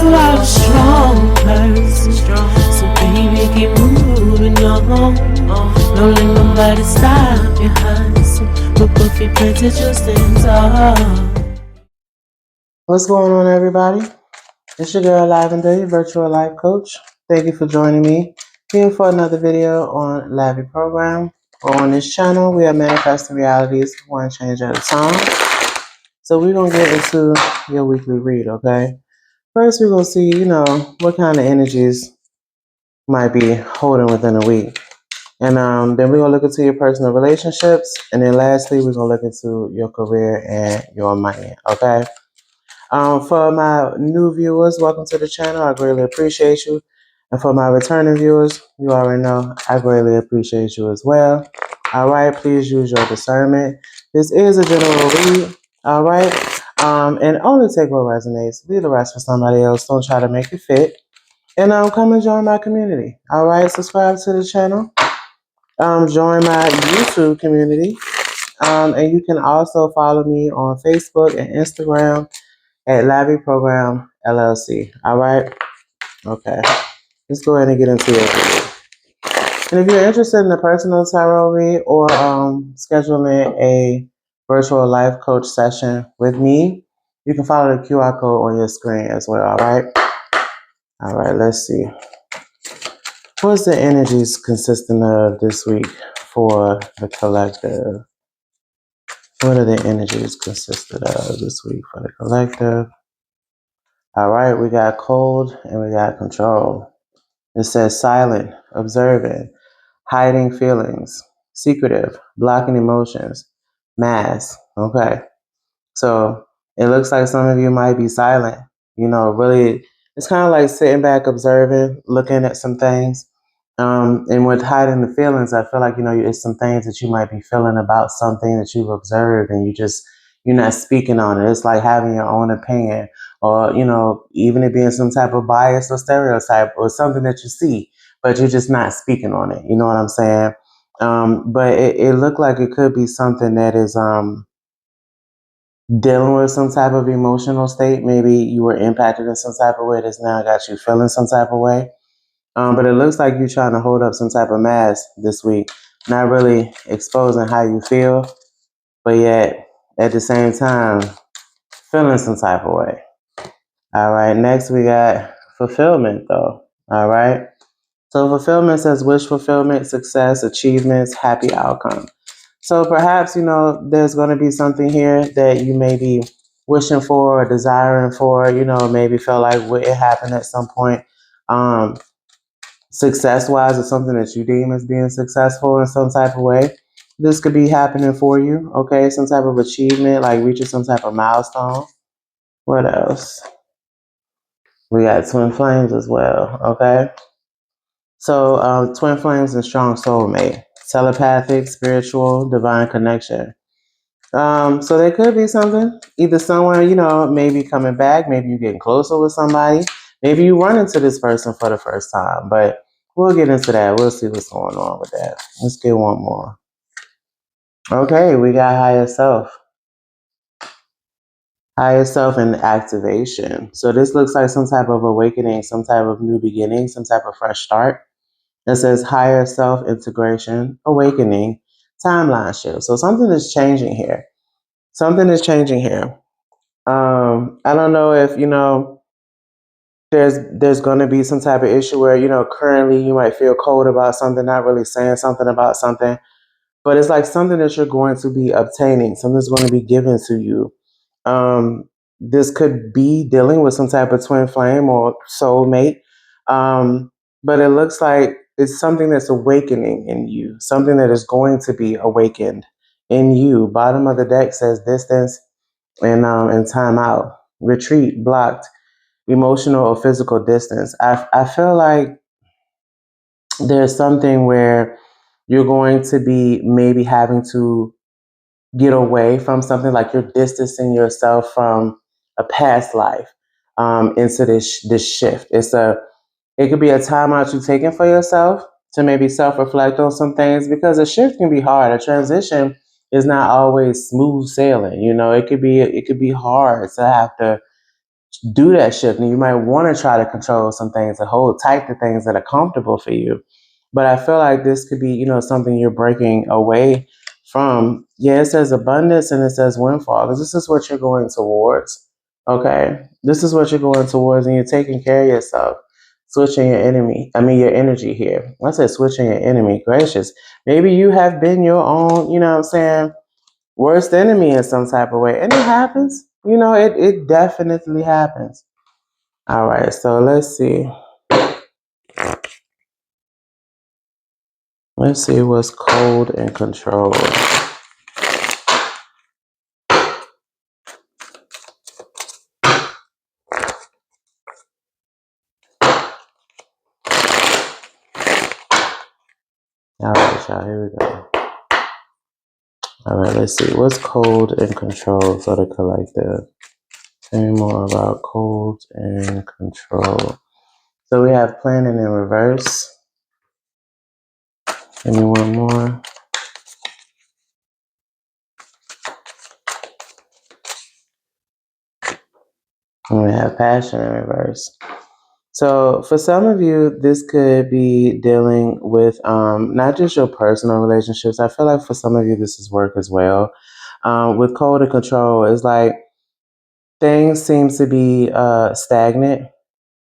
are a strong person. So baby, keep moving on. Don't let nobody stop your hustle. But if you plan to just stand tall. What's going on, everybody? It's your girl, Lavender, your virtual life coach. Thank you for joining me here for another video on LAVI program. On this channel, we are manifesting realities one change at a time. So we're going to get into your weekly read, okay? First, we're going to see, what kind of energies might be holding within a week. And then we're going to look into your personal relationships. And then lastly, we're going to look into your career and your money, okay? For my new viewers, welcome to the channel. I greatly appreciate you. And for my returning viewers, you already know I greatly appreciate you as well. All right, please use your discernment. This is a general read. All right, and only take what resonates. Leave the rest for somebody else. Don't try to make it fit. And come and join my community. All right, subscribe to the channel. Join my YouTube community. And you can also follow me on Facebook and Instagram at LAVIprogramLLC. All right? Okay. Let's go ahead and get into it. And if you're interested in a personal tarot read or scheduling a virtual life coach session with me, you can follow the QR code on your screen as well. All right? All right, let's see. What's the energies consisting of this week for the collective? What are the energies consisted of this week for the collective? All right, we got cold and we got control. It says silent, observant, hiding feelings, secretive, blocking emotions, mask. Okay. So it looks like some of you might be silent. Really, it's kind of like sitting back, observing, looking at some things. And with hiding the feelings, I feel like, it's some things that you might be feeling about something that you've observed and you're not speaking on it. It's like having your own opinion or, even it being some type of bias or stereotype or something that you see, but you're just not speaking on it. You know what I'm saying? But it looked like it could be something that is, dealing with some type of emotional state. Maybe you were impacted in some type of way that's now got you feeling some type of way. But it looks like you're trying to hold up some type of mask this week, not really exposing how you feel, but yet at the same time feeling some type of way. All right, next we got fulfillment though. All right. So fulfillment says wish fulfillment, success, achievements, happy outcome. So perhaps, there's going to be something here that you may be wishing for or desiring for, maybe feel like it happened at some point. Success-wise is something that you deem as being successful in some type of way. This could be happening for you, okay? Some type of achievement, like reaching some type of milestone. What else? We got twin flames as well, okay? So twin flames and strong soulmate, telepathic, spiritual, divine connection. So there could be something, either someone, maybe coming back, maybe you're getting closer with somebody, maybe you run into this person for the first time, but we'll get into that. We'll see what's going on with that. Let's get one more. Okay, we got higher self. Higher self and activation. So this looks like some type of awakening, some type of new beginning, some type of fresh start. It says higher self integration, awakening, timeline shift. So something is changing here. Something is changing here. I don't know if there's going to be some type of issue where currently you might feel cold about something, not really saying something about something, but it's like something that you're going to be obtaining, something's going to be given to you. This could be dealing with some type of twin flame or soulmate, but it looks like it's something that's awakening in you, something that is going to be awakened in you. Bottom of the deck says distance and time out, retreat, blocked, emotional or physical distance. I feel like there's something where you're going to be maybe having to get away from something, like you're distancing yourself from a past life into this shift. It could be a time out you're taking for yourself to maybe self-reflect on some things, because a shift can be hard. A transition is not always smooth sailing. It could be hard to have to do that shift, and you might want to try to control some things and hold tight to things that are comfortable for you. But I feel like this could be, something you're breaking away from. Yeah, it says abundance and it says windfall, because this is what you're going towards. Okay, this is what you're going towards, and you're taking care of yourself. Switching your energy here. I said switching your enemy. Gracious. Maybe you have been your own, worst enemy in some type of way. And it happens. It definitely happens. All right, so let's see. Let's see what's cold and controlled. All right, y'all, here we go. All right, let's see. What's cold and controlled for the collective? Tell me more about cold and control. So we have planning in reverse. Give me one more. And we have passion in reverse. So for some of you, this could be dealing with not just your personal relationships. I feel like for some of you, this is work as well. With cold and control, it's like things seem to be stagnant,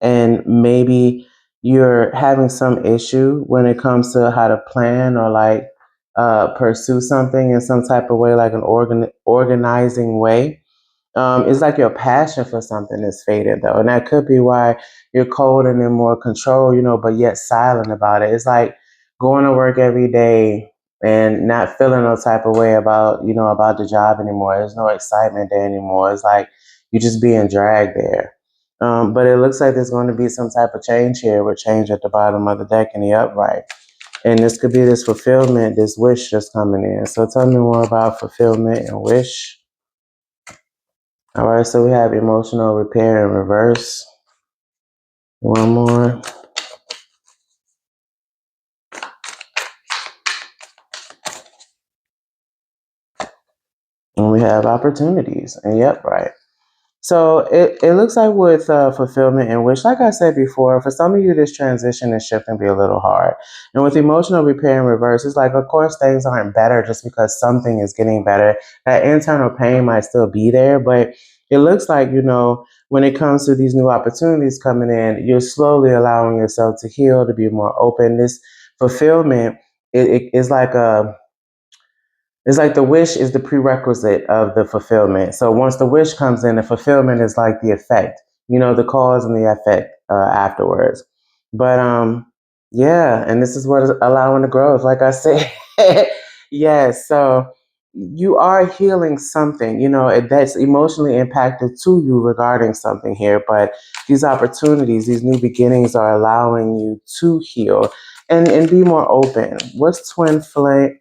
and maybe you're having some issue when it comes to how to plan or like pursue something in some type of way, like an organizing way. It's like your passion for something is faded though, and that could be why you're cold and in more control, but yet silent about it. It's like going to work every day and not feeling no type of way about the job anymore. There's no excitement there anymore. It's like you're just being dragged there. But it looks like there's going to be some type of change here, with change at the bottom of the deck in the upright. And this could be this fulfillment, this wish just coming in. So tell me more about fulfillment and wish. All right, so we have emotional repair in reverse. One more. And we have opportunities. And yep, right. So it looks like with fulfillment and wish, like I said before, for some of you, this transition and shift can be a little hard. And with emotional repair in reverse, it's like, of course, things aren't better just because something is getting better. That internal pain might still be there, but it looks like, when it comes to these new opportunities coming in, you're slowly allowing yourself to heal, to be more open. This fulfillment, it is like it's like the wish is the prerequisite of the fulfillment. So once the wish comes in, the fulfillment is like the effect, the cause and the effect afterwards. But yeah, and this is what is allowing the growth. Like I said, yes. So you are healing something, that's emotionally impacted to you regarding something here. But these opportunities, these new beginnings are allowing you to heal and be more open. What's twin flame?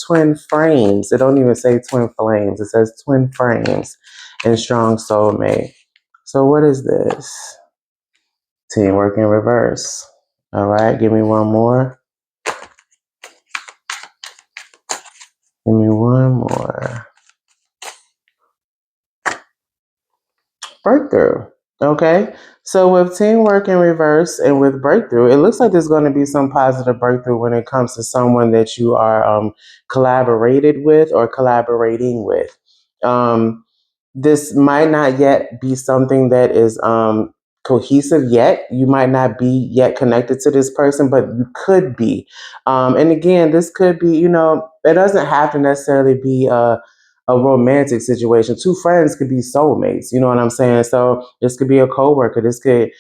Twin frames. It don't even say twin flames. It says twin frames and strong soulmate. So what is this? Teamwork in reverse. All right, give me one more. Give me one more. Breakthrough. Okay. So with teamwork in reverse and with breakthrough, it looks like there's going to be some positive breakthrough when it comes to someone that you are collaborated with or collaborating with. This might not yet be something that is cohesive yet. You might not be yet connected to this person, but you could be. And again, this could be, it doesn't have to necessarily be a romantic situation. Two friends could be soulmates. You know what I'm saying? So this could be a coworker. This could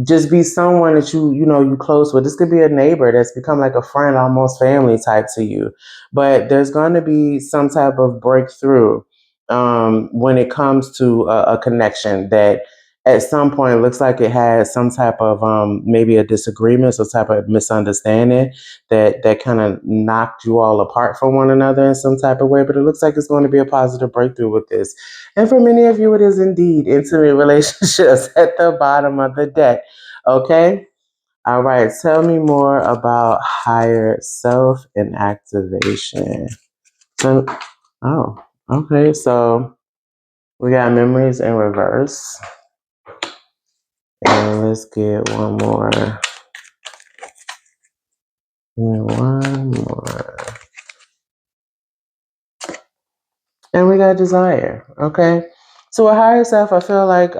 just be someone that you close with. This could be a neighbor that's become like a friend, almost family type to you. But there's going to be some type of breakthrough when it comes to a connection that at some point looks like it has some type of maybe a disagreement, some type of misunderstanding that kind of knocked you all apart from one another in some type of way. But it looks like it's going to be a positive breakthrough with this. And for many of you, it is indeed intimate relationships at the bottom of the deck. Okay. All right. Tell me more about higher self and activation. So, oh, okay. So we got memories in reverse. And let's get one more. Give me one more. And we got desire. Okay. So a higher self, I feel like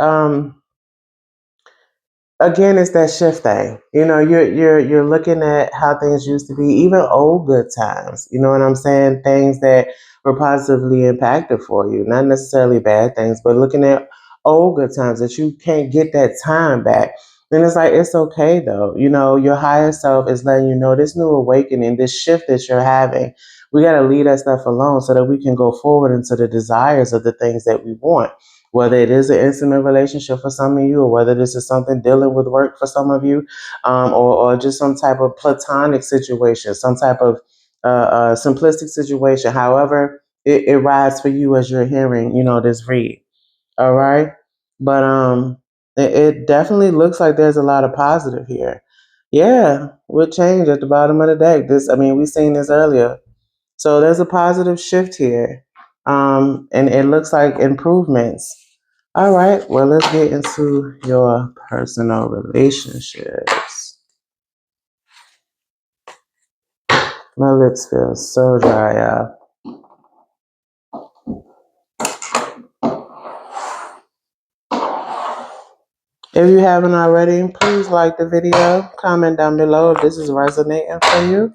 again, it's that shift thing. You're looking at how things used to be, even old good times. You know what I'm saying? Things that were positively impacted for you, not necessarily bad things, but looking at old good times that you can't get that time back. And it's like, it's okay though. Your higher self is letting you know this new awakening, this shift that you're having. We got to leave that stuff alone so that we can go forward into the desires of the things that we want, whether it is an intimate relationship for some of you, or whether this is something dealing with work for some of you, or just some type of platonic situation, some type of simplistic situation. However, it rides for you as you're hearing, this read. All right. But it definitely looks like there's a lot of positive here. Yeah, with change at the bottom of the deck. We've seen this earlier. So there's a positive shift here. And it looks like improvements. All right, well, let's get into your personal relationships. My lips feel so dry, y'all. If you haven't already, please like the video, comment down below if this is resonating for you.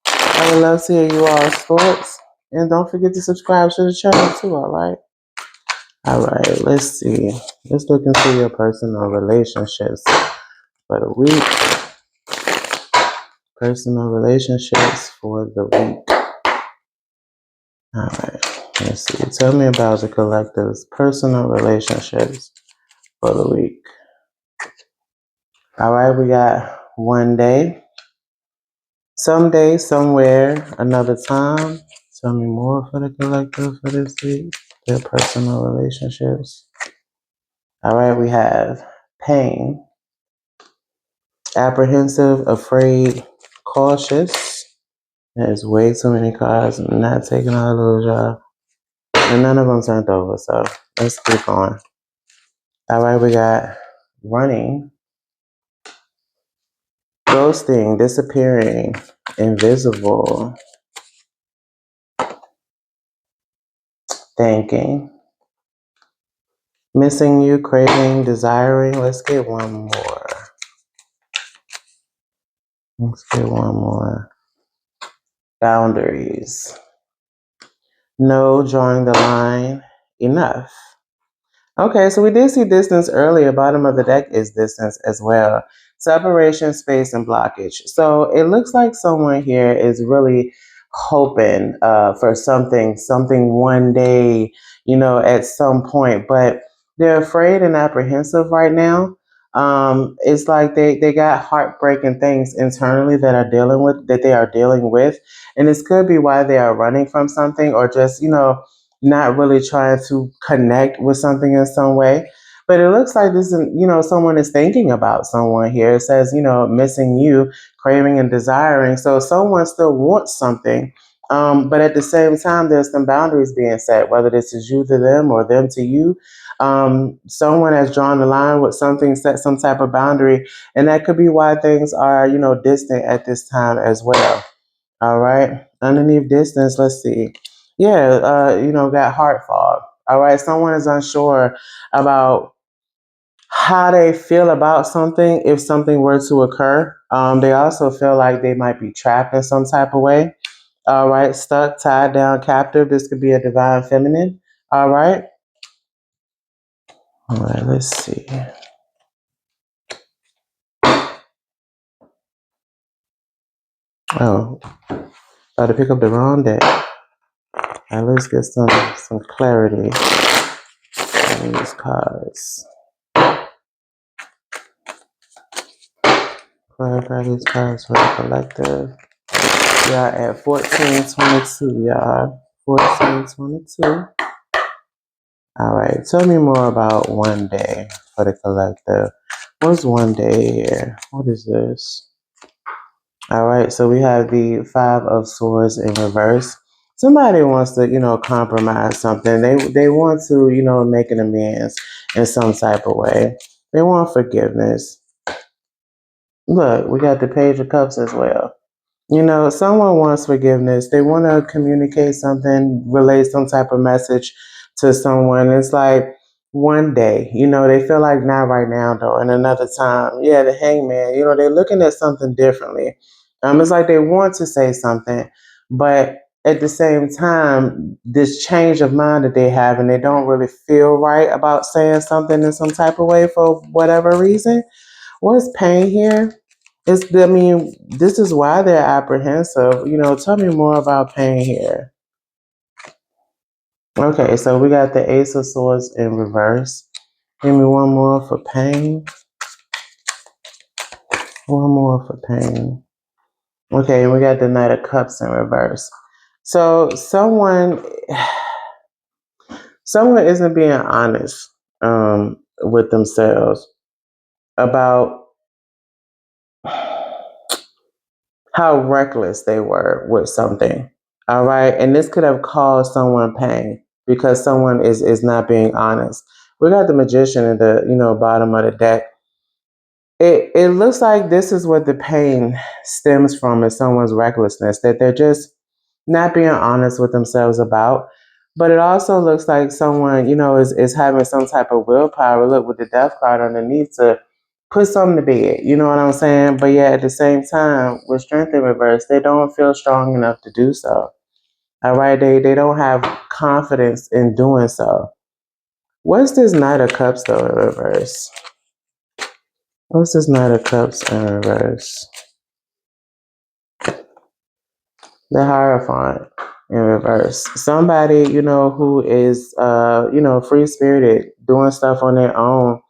I would love to hear you all's thoughts. And don't forget to subscribe to the channel too, all right? All right, let's see. Let's look into your personal relationships for the week. Personal relationships for the week. All right, let's see. Tell me about the collective's personal relationships for the week. All right, we got one day, someday, somewhere, another time. Tell me more for the collective for this week, their personal relationships. All right, we have pain, apprehensive, afraid, cautious. There's way too many cards. I'm not taking all those, y'all. And none of them turned over, so let's keep going. All right, we got running, ghosting, disappearing, invisible, thinking, missing you, craving, desiring. Let's get one more. Boundaries. No, drawing the line, enough. Okay, so we did see distance earlier. Bottom of the deck is distance as well. Separation, space, and blockage. So it looks like someone here is really hoping for something one day, at some point, but they're afraid and apprehensive right now. It's like they got heartbreaking things internally that they are dealing with. And this could be why they are running from something, or just, not really trying to connect with something in some way. But it looks like this is, someone is thinking about someone here. It says, missing you, craving and desiring. So someone still wants something. But at the same time, there's some boundaries being set, whether this is you to them or them to you. Someone has drawn the line with something, set some type of boundary. And that could be why things are, distant at this time as well. All right. Underneath distance, let's see. Yeah, got heart fog. All right. Someone is unsure about how they feel about something if something were to occur. They also feel like they might be trapped in some type of way. All right. Stuck, tied down, captive. This could be a divine feminine. All right. All right. Let's see. Oh, about to pick up the wrong deck. All right. Let's get some clarity on these cards. Clarify these cards for the collective. We are at 1422, y'all. 1422. All right. Tell me more about one day for the collective. What's one day here? What is this? All right. So we have the Five of Swords in reverse. Somebody wants to, compromise something. They want to, make an amends in some type of way. They want forgiveness. Look, we got the Page of Cups as well. You know, someone wants forgiveness. They want to communicate something, relay some type of message to someone. It's like one day, you know, they feel like not right now though, and another time. Yeah, the Hangman, you know, they're looking at something differently. It's like they want to say something, but at the same time, this change of mind that they have, and they don't really feel right about saying something in some type of way for whatever reason. What's pain here? I mean, this is why they're apprehensive. You know, tell me more about pain here. Okay, so we got the Ace of Swords in reverse. Give me one more for pain. One more for pain. Okay, we got the Knight of Cups in reverse. So someone isn't being honest with themselves about how reckless they were with something. All right. And this could have caused someone pain because someone is not being honest. We got the Magician in the, bottom of the deck. It looks like this is what the pain stems from, is someone's recklessness, that they're just not being honest with themselves about. But it also looks like someone, is having some type of willpower. Look, with the Death card underneath, to put something to bed. You know what I'm saying? But yeah, at the same time, with Strength in reverse, they don't feel strong enough to do so. All right, they don't have confidence in doing so. What's this Knight of Cups though in reverse? What's this Knight of Cups in reverse? The Hierophant in reverse. Somebody, who is, free spirited, doing stuff on their own.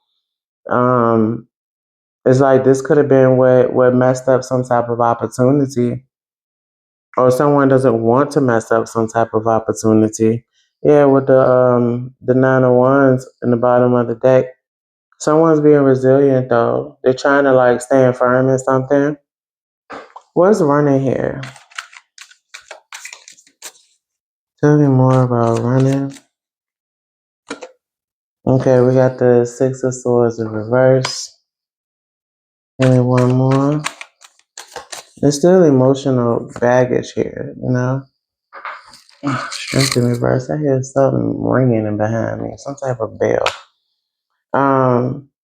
It's like this could have been what messed up some type of opportunity, or someone doesn't want to mess up some type of opportunity. Yeah, with the Nine of Wands in the bottom of the deck. Someone's being resilient though. They're trying to like stand firm in something. What's running here? Tell me more about running. Okay, we got the Six of Swords in reverse. And one more. There's still emotional baggage here, Strength in reverse. I hear something ringing in behind me, some type of bell.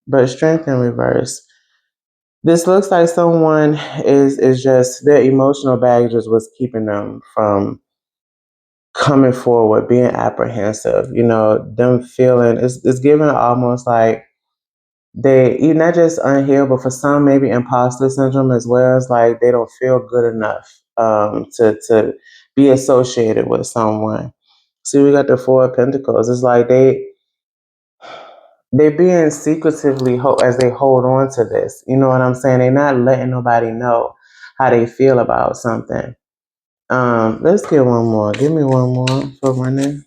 But Strength in reverse. This looks like someone is just, their emotional baggage is what's keeping them from coming forward, being apprehensive. Them feeling, it's giving almost like they not just unhealed, but for some maybe imposter syndrome as well. It's like they don't feel good enough to be associated with someone. See, we got the Four of Pentacles. It's like they're being secretively as they hold on to this. You know what I'm saying? They're not letting nobody know how they feel about something. Let's get one more. Give me one more for running.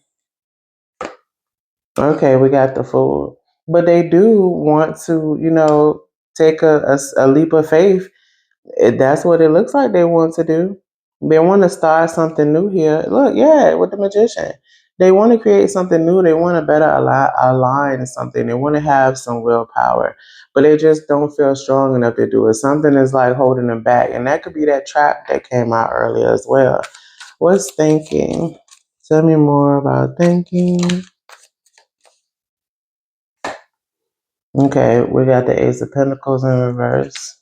Okay, we got the Fool. But they do want to, take a leap of faith. That's what it looks like they want to do. They want to start something new here. Look, yeah, with the Magician. They want to create something new. They want to better align something. They want to have some willpower, but they just don't feel strong enough to do it. Something is like holding them back. And that could be that trap that came out earlier as well. What's thinking? Tell me more about thinking. Okay, we got the Ace of Pentacles in reverse.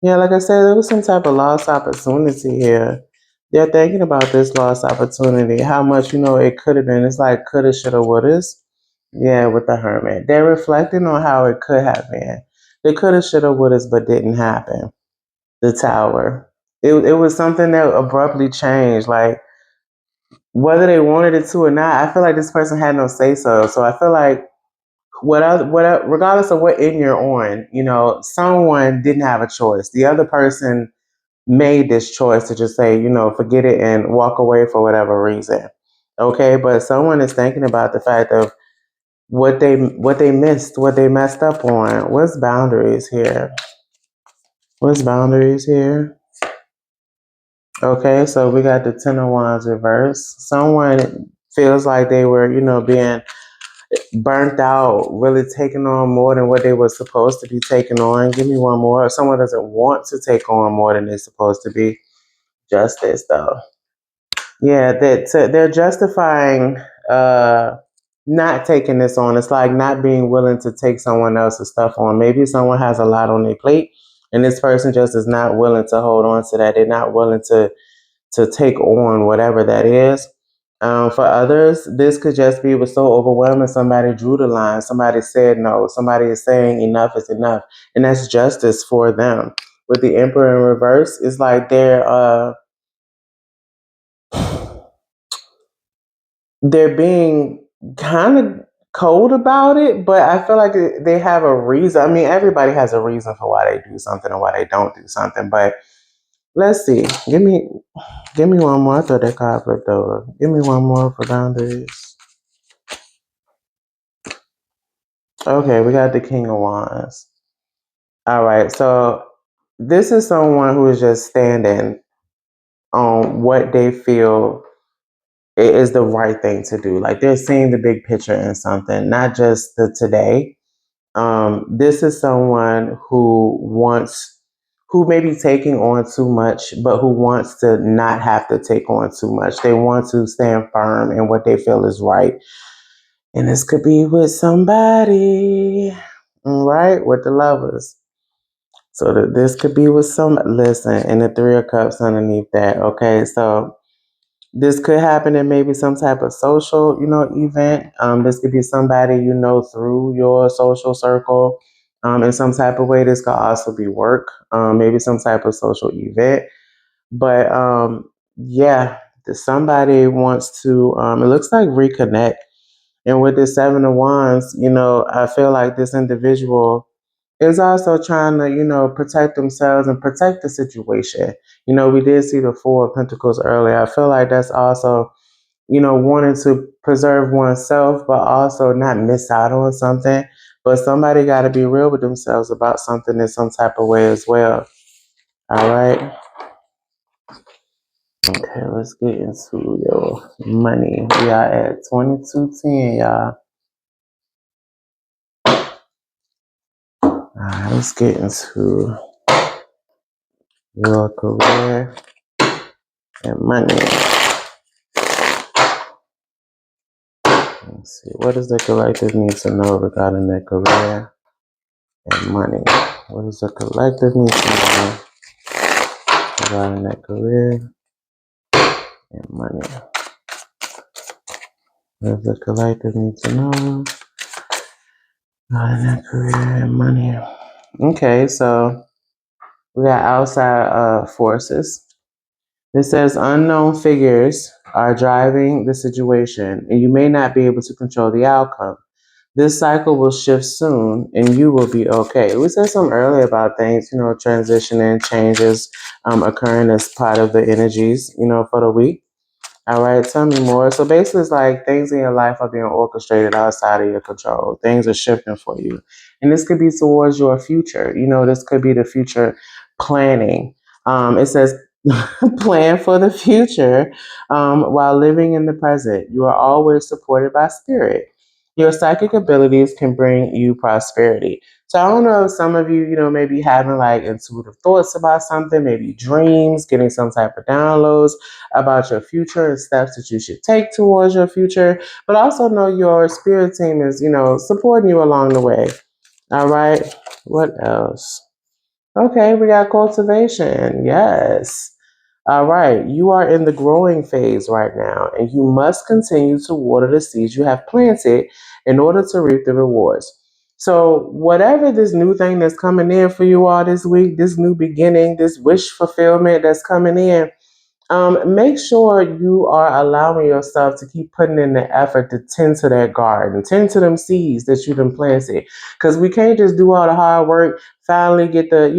Yeah, like I said, there was some type of lost opportunity here. They're thinking about this lost opportunity, how much, it could have been. It's like coulda, shoulda, woulda. Yeah, with the Hermit. They're reflecting on how it could have been. They coulda, shoulda, woulda, but didn't happen. The Tower. It was something that abruptly changed. Like, whether they wanted it to or not, I feel like this person had no say so. So I feel like regardless of what end you're on, someone didn't have a choice. The other person made this choice to just say, forget it and walk away for whatever reason. Okay, but someone is thinking about the fact of what they missed, what they messed up on. What's boundaries here? What's boundaries here? Okay, so we got the Ten of Wands reverse. Someone feels like they were, being burnt out, really taking on more than what they were supposed to be taking on. Give me one more. If someone doesn't want to take on more than they're supposed to be, justice though. Yeah, they're justifying not taking this on. It's like not being willing to take someone else's stuff on. Maybe someone has a lot on their plate, and this person just is not willing to hold on to that. They're not willing to take on whatever that is. For others, this could just be was so overwhelming. Somebody drew the line. Somebody said no. Somebody is saying enough is enough, and that's justice for them. With the Emperor in reverse, it's like they're being kind of cold about it, but I feel like they have a reason. I mean, everybody has a reason for why they do something or why they don't do something. But let's see. Give me one more. I thought that card flipped over. Give me one more for boundaries. Okay, we got the King of Wands. All right, so this is someone who is just standing on what they feel is the right thing to do. Like they're seeing the big picture in something, not just the today. This is someone who may be taking on too much, but who wants to not have to take on too much. They want to stand firm in what they feel is right. And this could be with somebody, right? With the lovers. So this could be with listen, and the Three of Cups underneath that. Okay, so this could happen in maybe some type of social, event. This could be somebody through your social circle. In some type of way, this could also be work, maybe some type of social event. But yeah, somebody wants to. It looks like reconnect. And with the Seven of Wands, I feel like this individual is also trying to, protect themselves and protect the situation. We did see the Four of Pentacles earlier. I feel like that's also, wanting to preserve oneself, but also not miss out on something. But somebody got to be real with themselves about something in some type of way as well. All right. Okay, let's get into your money. We are at 2210, y'all. All right, let's get into your career and money. Let's see. What does the collective need to know regarding their career and money? What does the collective need to know regarding their career and money? What does the collective need to know regarding their career and money? Okay, so we got outside forces. It says unknown figures are driving the situation, and you may not be able to control the outcome. This cycle will shift soon, and you will be okay. We said something earlier about things, transitioning, changes occurring as part of the energies, for the week. All right, tell me more. So basically, it's like things in your life are being orchestrated outside of your control. Things are shifting for you. And this could be towards your future. This could be the future planning. It says plan for the future while living in the present. You are always supported by spirit. Your psychic abilities can bring you prosperity. So I don't know if some of you, maybe having like intuitive thoughts about something, maybe dreams, getting some type of downloads about your future and steps that you should take towards your future, but also know your spirit team is, supporting you along the way. All right. What else? Okay, we got cultivation. Yes. All right. You are in the growing phase right now, and you must continue to water the seeds you have planted in order to reap the rewards. So, whatever this new thing that's coming in for you all this week, this new beginning, this wish fulfillment that's coming in, make sure you are allowing yourself to keep putting in the effort to tend to that garden, tend to them seeds that you've been planted. Because we can't just do all the hard work, finally get the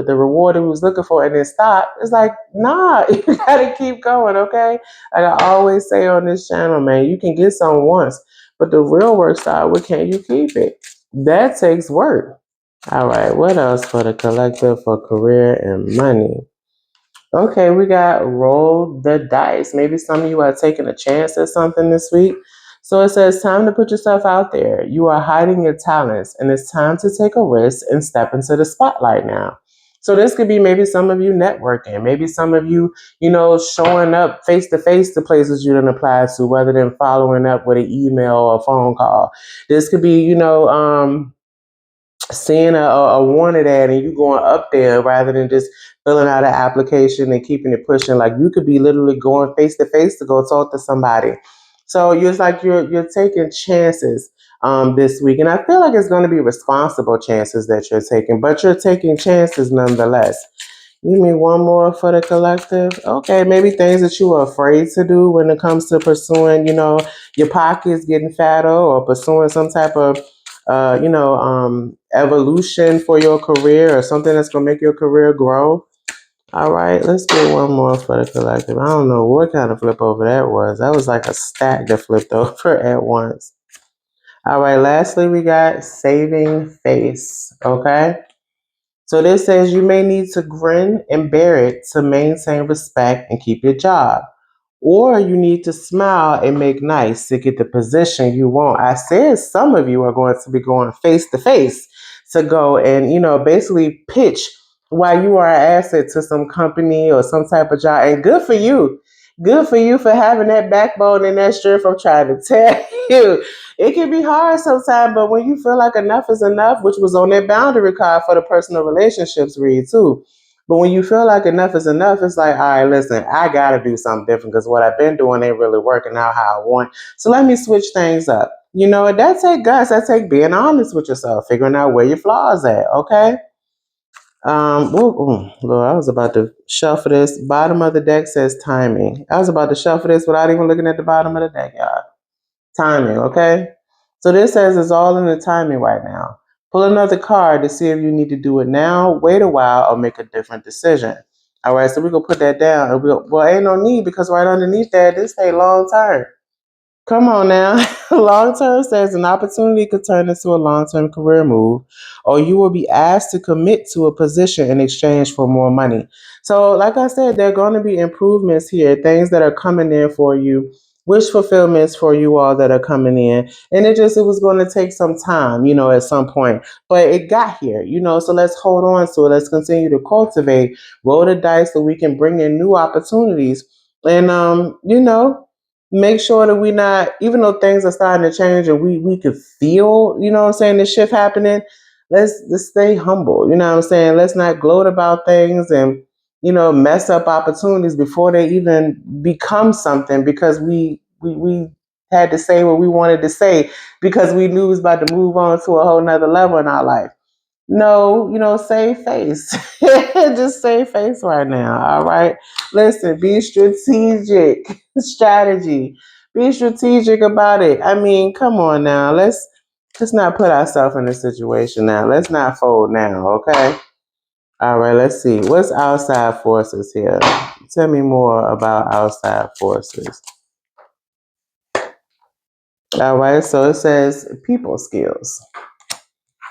reward that we was looking for, and then stop. It's like, nah, you gotta keep going, okay? Like I always say on this channel, man, you can get some once, but the real work starts with can you keep it? That takes work. All right, what else for the collective for career and money? Okay, we got roll the dice. Maybe some of you are taking a chance at something this week. So it says, time to put yourself out there. You are hiding your talents, and it's time to take a risk and step into the spotlight now. So this could be maybe some of you networking, maybe some of you, showing up face to face to places you didn't apply to, rather than following up with an email or phone call. This could be, seeing a wanted ad and you going up there rather than just filling out an application and keeping it pushing. Like, you could be literally going face to face to go talk to somebody. So it's like you're taking chances this week, and I feel like it's going to be responsible chances that you're taking, but you're taking chances nonetheless. You mean one more for the collective? Okay, maybe things that you are afraid to do when it comes to pursuing, your pockets getting fatter, or pursuing some type of, evolution for your career, or something that's going to make your career grow. All right, let's get one more for the collective. I don't know what kind of flip over that was. That was like a stack that flipped over at once. All right, lastly, we got saving face. Okay. So this says you may need to grin and bear it to maintain respect and keep your job. Or you need to smile and make nice to get the position you want. I said some of you are going to be going face to face to go and, basically pitch why you are an asset to some company or some type of job. And good for you. Good for you for having that backbone and that strength. I'm trying to tell you. It can be hard sometimes, but when you feel like enough is enough, which was on that boundary card for the personal relationships read too. But when you feel like enough is enough, it's like, all right, listen, I got to do something different because what I've been doing ain't really working out how I want. So let me switch things up. That take guts. That take being honest with yourself, figuring out where your flaws at. Okay. Lord, I was about to shuffle this. Bottom of the deck says timing. I was about to shuffle this without even looking at the bottom of the deck, y'all. Timing, okay? So this says it's all in the timing right now. Pull another card to see if you need to do it now, wait a while, or make a different decision. All right, so we're going to put that down. Well, ain't no need, because right underneath that, this say long term. Come on now. Long term says an opportunity could turn into a long term career move, or you will be asked to commit to a position in exchange for more money. So, like I said, there are going to be improvements here, things that are coming in for you, wish fulfillments for you all that are coming in. And it was going to take some time, at some point, but it got here, so let's hold on to it. Let's continue to cultivate, roll the dice so we can bring in new opportunities. And, make sure that we not, even though things are starting to change and we could feel, the shift happening, let's stay humble, let's not gloat about things and, mess up opportunities before they even become something, because we had to say what we wanted to say because we knew it was about to move on to a whole nother level in our life. No, save face. Just save face right now. All right. Listen, be strategic. Strategy. Be strategic about it. I mean, come on now. Let's not put ourselves in this situation now. Let's not fold now, okay? All right, let's see. What's outside forces here? Tell me more about outside forces. All right, so it says people skills.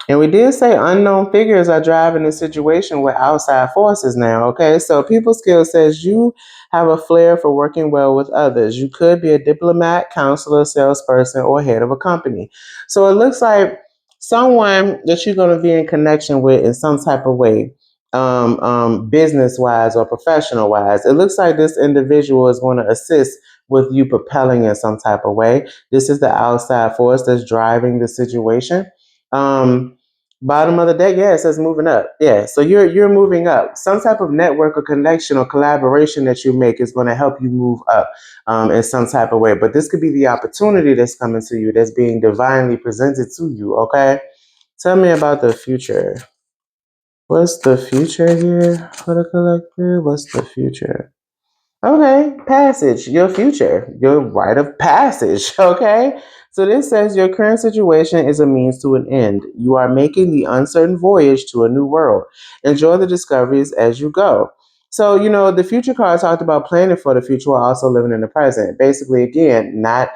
And we did say unknown figures are driving the situation with outside forces now, okay? So people skills says you have a flair for working well with others. You could be a diplomat, counselor, salesperson, or head of a company. So it looks like someone that you're going to be in connection with in some type of way, business-wise or professional-wise. It looks like this individual is going to assist with you propelling in some type of way. This is the outside force that's driving the situation. Bottom of the deck, yeah, it says moving up. Yeah, so you're moving up. Some type of network or connection or collaboration that you make is going to help you move up in some type of way. But this could be the opportunity that's coming to you, that's being divinely presented to you, okay? Tell me about the future. What's the future here for the collective? What's the future? Okay, passage, your future, your rite of passage, okay? So this says your current situation is a means to an end. You are making the uncertain voyage to a new world. Enjoy the discoveries as you go. So, the future card talked about planning for the future while also living in the present. Basically, again, not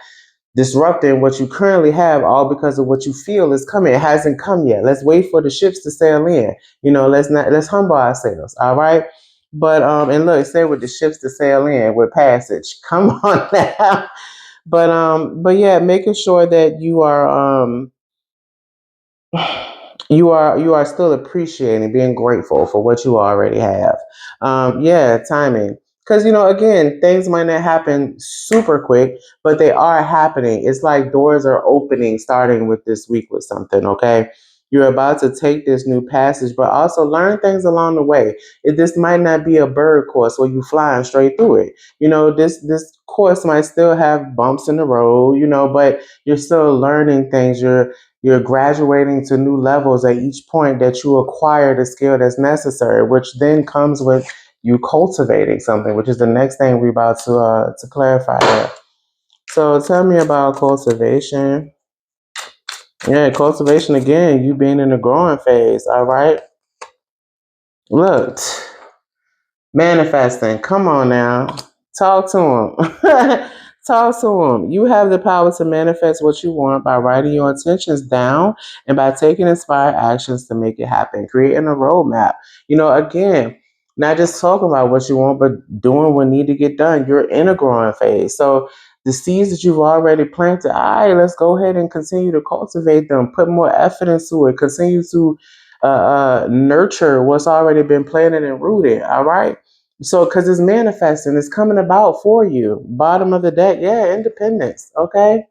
disrupting what you currently have all because of what you feel is coming. It hasn't come yet. Let's wait for the ships to sail in. Let's humble ourselves. All right. But and look, say with the ships to sail in with passage. Come on now. But yeah, making sure that you are still appreciating, being grateful for what you already have. Yeah, timing. Because again, things might not happen super quick, but they are happening. It's like doors are opening, starting with this week with something. Okay, you're about to take this new passage, but also learn things along the way. This might not be a bird course where you flying straight through it. This course might still have bumps in the road. But you're still learning things. You're graduating to new levels at each point that you acquire the skill that's necessary, which then comes with you cultivating something, which is the next thing we're about to clarify here. So tell me about cultivation. Yeah, cultivation again, you being in the growing phase, all right? Look, manifesting. Come on now. Talk to him. Talk to him. You have the power to manifest what you want by writing your intentions down and by taking inspired actions to make it happen, creating a roadmap. Again, not just talking about what you want, but doing what need to get done. You're in a growing phase. So the seeds that you've already planted, all right, let's go ahead and continue to cultivate them, put more effort into it, continue to nurture what's already been planted and rooted. All right. So, because it's manifesting, it's coming about for you. Bottom of the deck, yeah, independence. Okay.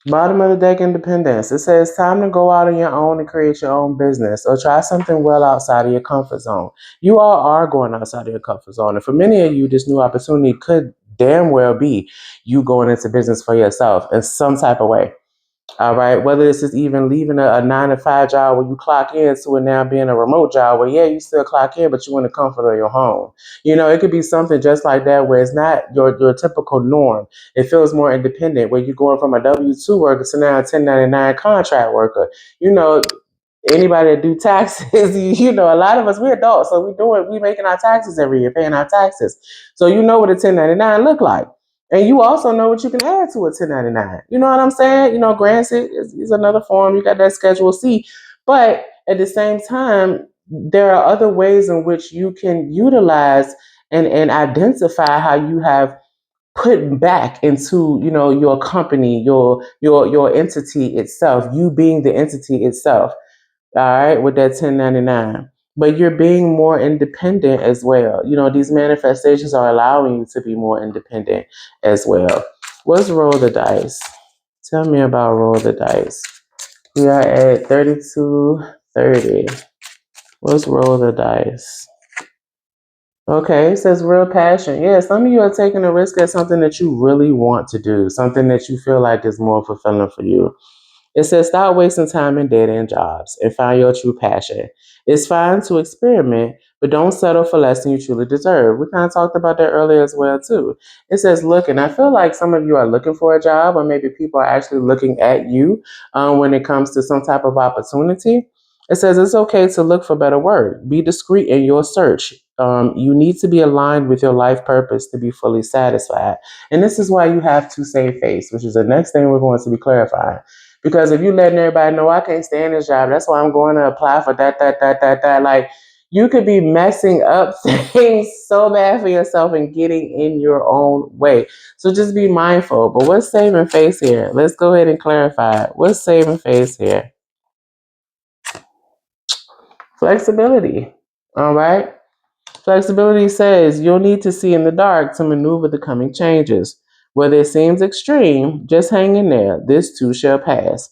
Bottom of the deck, independence. It says time to go out on your own and create your own business or try something well outside of your comfort zone. You all are going outside of your comfort zone. And for many of you, this new opportunity could damn well be you going into business for yourself in some type of way. All right. Whether this is even leaving a 9 to 5 job where you clock in to it now being a remote job where, yeah, you still clock in, but you in the comfort of your home. It could be something just like that where it's not your typical norm. It feels more independent where you're going from a W-2 worker to now a 1099 contract worker. You know, Anybody that do taxes, a lot of us, we're adults, so we making our taxes every year, paying our taxes. So you know what a 1099 look like. And you also know what you can add to a 1099. You know what I'm saying? Granted is another form. You got that Schedule C. But at the same time, there are other ways in which you can utilize and identify how you have put back into, your company, your entity itself, you being the entity itself. All right, with that 1099. But you're being more independent as well. These manifestations are allowing you to be more independent as well. Let's roll the dice. Tell me about roll the dice. We are at 3230. Let's roll the dice. Okay, it says real passion. Yeah, some of you are taking a risk at something that you really want to do, something that you feel like is more fulfilling for you. It says stop wasting time in dead end jobs and find your true passion. It's fine to experiment, but don't settle for less than you truly deserve. We kind of talked about that earlier as well too. It says look, and I feel like some of you are looking for a job, or maybe people are actually looking at you when it comes to some type of opportunity. It says it's okay to look for better work. Be discreet in your search. You need to be aligned with your life purpose to be fully satisfied. And this is why you have to save face, which is the next thing we're going to be clarifying. Because if you letting everybody know I can't stand this job, that's why I'm going to apply for that. Like you could be messing up things so bad for yourself and getting in your own way. So just be mindful. But what's saving face here? Let's go ahead and clarify it. What's saving face here? Flexibility. All right. Flexibility says you'll need to see in the dark to maneuver the coming changes. Whether it seems extreme, just hang in there. This too shall pass.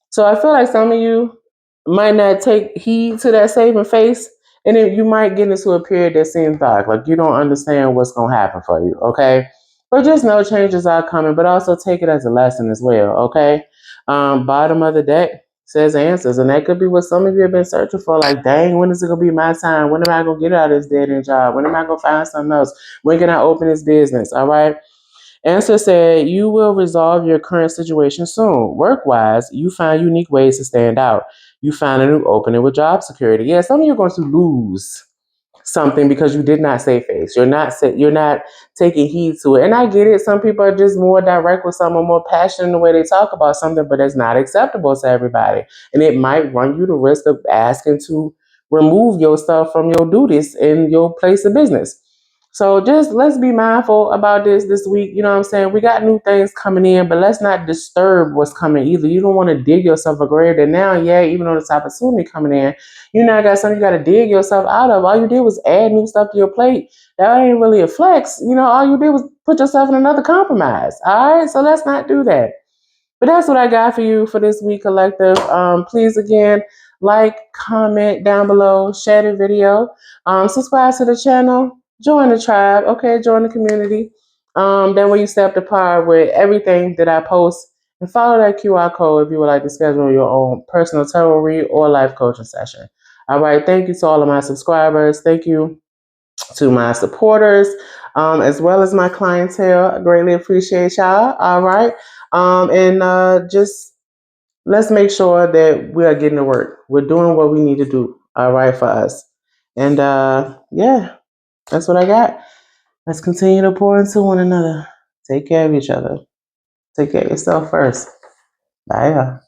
So I feel like some of you might not take heed to that saving face, and then you might get into a period that seems dark, like you don't understand what's going to happen for you, okay? But just know changes are coming, but also take it as a lesson as well, okay? Bottom of the deck says answers, and that could be what some of you have been searching for, like, dang, when is it going to be my time? When am I going to get out of this dead-end job? When am I going to find something else? When can I open this business, all right? Answer said, you will resolve your current situation soon. Work-wise, you find unique ways to stand out. You find a new opening with job security. Yeah, some of you are going to lose something because you did not save face. You're not taking heed to it. And I get it. Some people are just more direct with someone, more passionate in the way they talk about something, but it's not acceptable to everybody. And it might run you the risk of asking to remove yourself from your duties in your place of business. So just let's be mindful about this week. You know what I'm saying? We got new things coming in, but let's not disturb what's coming either. You don't want to dig yourself a grave that now, yeah, even on the top of tsunami coming in, you now got something you got to dig yourself out of. All you did was add new stuff to your plate. That ain't really a flex. All you did was put yourself in another compromise. All right, so let's not do that. But that's what I got for you for this week, collective. Please, again, like, comment down below, share the video, subscribe to the channel, join the tribe, okay, join the community. That way you stay up to par with everything that I post, and follow that QR code if you would like to schedule your own personal tarot read or life coaching session. All right, thank you to all of my subscribers. Thank you to my supporters, as well as my clientele. I greatly appreciate y'all. All right. And just let's make sure that we are getting to work. We're doing what we need to do. All right, for us. And yeah, that's what I got. Let's continue to pour into one another. Take care of each other. Take care of yourself first. Bye, y'all.